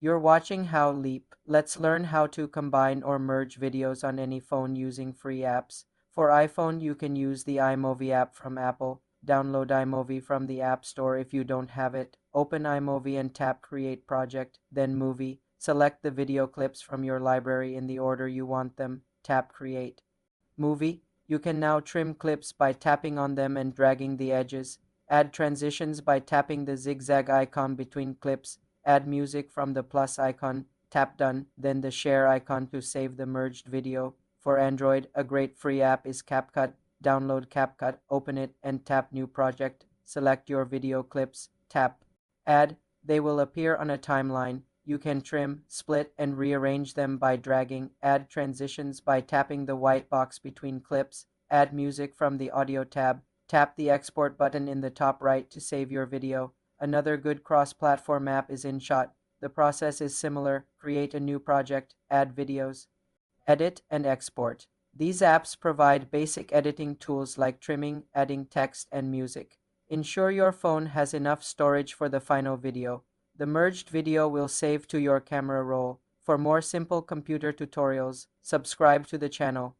You're watching How Leap. Let's learn how to combine or merge videos on any phone using free apps. For iPhone, you can use the iMovie app from Apple. Download iMovie from the App Store if you don't have it. Open iMovie and tap Create Project, then Movie. Select the video clips from your library in the order you want them. Tap Create. Movie. You can now trim clips by tapping on them and dragging the edges. Add transitions by tapping the zigzag icon between clips. Add music from the plus icon. Tap Done, then the share icon to save the merged video. For Android, a great free app is CapCut. Download CapCut, open it, and tap New Project. Select your video clips. Tap Add. They will appear on a timeline. You can trim, split, and rearrange them by dragging. Add transitions by tapping the white box between clips. Add music from the Audio tab. Tap the Export button in the top right to save your video. Another good cross-platform app is InShot. The process is similar. Create a new project, add videos, edit, and export. These apps provide basic editing tools like trimming, adding text, and music. Ensure your phone has enough storage for the final video. The merged video will save to your camera roll. For more simple computer tutorials, subscribe to the channel.